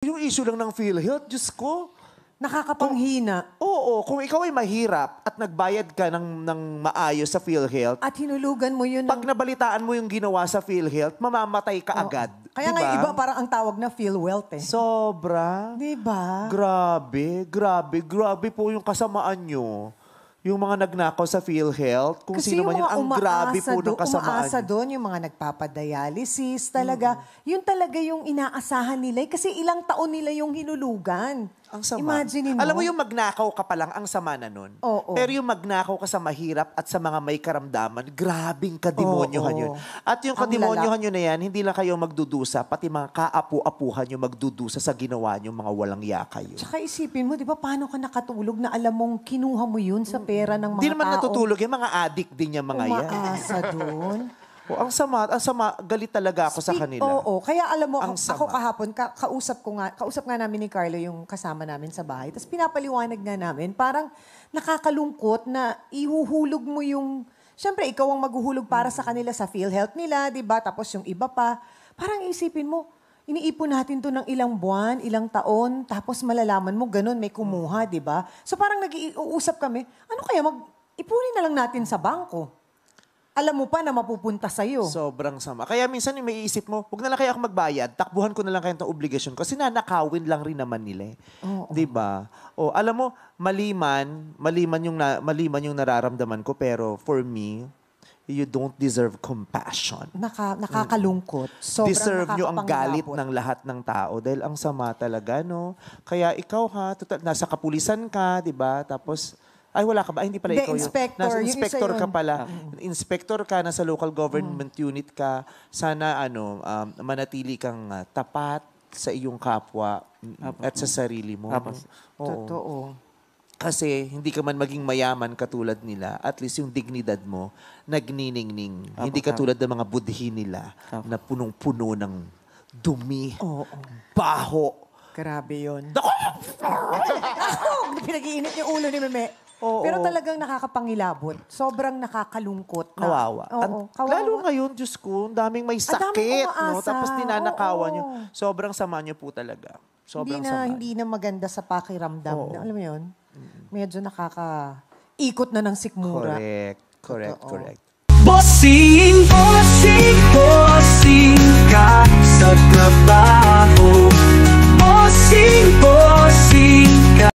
Yung issue lang ng PhilHealth, Diyos ko. Nakakapanghina. Oo, kung ikaw ay mahirap at nagbayad ka ng maayos sa PhilHealth, At hinulugan mo yun. pag nabalitaan mo yung ginawa sa PhilHealth, mamamatay ka agad. Kaya diba? nga iba parang ang tawag na PhilWealth eh. Sobra. Diba? Grabe po yung kasamaan nyo. Yung mga nagnakaw sa PhilHealth, kung Kasi sino man yung yun, mga ang grabe po ng kasamaan. umaasa doon, yung mga nagpapadialysis talaga, yun talaga yung inaasahan nila. Kasi ilang taon nila yung hinulugan. Ang sama. Imagine mo. Alam mo yung magnakaw ka pa lang, ang sama na nun. Oo. Pero yung magnakaw ka sa mahirap at sa mga may karamdaman, grabing kademonyohan yun. At yung Ang kademonyohan nyo na yan, hindi lang kayo magdudusa, pati mga kaapu-apuhan nyo magdudusa sa ginawa nyo, mga walang yakayo. Tsaka isipin mo, di ba, paano ka nakatulog na alam mong kinuha mo yun sa pera ng mga Hindi naman tao? natutulog yung mga addict din yung mga yan. Umaasa doon. Oh, ang sama, galit talaga ako sa kanila. Oo, kaya alam mo, Ang ako sama. kahapon, kausap nga namin ni Carlo yung kasama namin sa bahay. Tapos pinapaliwanag nga namin, parang nakakalungkot na ihuhulog mo yung, syempre ikaw ang maghuhulog para sa kanila sa PhilHealth nila, di ba? Tapos yung iba pa, parang isipin mo, iniipon natin to ng ilang buwan, ilang taon, tapos malalaman mo, ganun, may kumuha, di ba? So parang nag-iusap kami, ano kaya, ipunin na lang natin sa bangko. Alam mo pa na mapupunta sa'yo. Sobrang sama. Kaya minsan yung may isip mo, huwag na lang kaya ako magbayad, takbuhan ko na lang kayo ng obligasyon kasi nanakawin lang rin naman nila. Diba? O, alam mo, maliman yung nararamdaman ko, pero for me, you don't deserve compassion. Nakakalungkot. Sobrang Deserve nyo ang galit nakakapangilabot. ng lahat ng tao dahil ang sama talaga, no? Kaya ikaw nasa kapulisan ka, di ba? Tapos, ay, wala ka ba? Ay, hindi pala Hindi, ikaw inspector. Nasa Yung inspector isa ka yun. pala. Inspector ka, nasa local government unit ka. Sana, manatili kang tapat sa iyong kapwa at sa sarili mo. Oo. Totoo. Kasi hindi ka man maging mayaman katulad nila, at least yung dignidad mo, nagniningning. Hindi katulad ng mga budhi nila na punong-puno ng dumi, baho. Grabe yun. Naku! Pinag-iinit yung ulo ni Meme. Oo. Pero talagang nakakapangilabot. Sobrang nakakalungkot. Kawawa. Kawawa. Lalo ngayon, Diyos ko, ang daming may sakit, no? umaasa. Tapos ninanakawan Oo. nyo. Sobrang sama nyo po talaga. Sobrang sama. Hindi na maganda sa pakiramdam. Oo. Alam mo yun? Medyo ikot na ng sikmura. Correct. Bossing ka sa trabaho. Bossing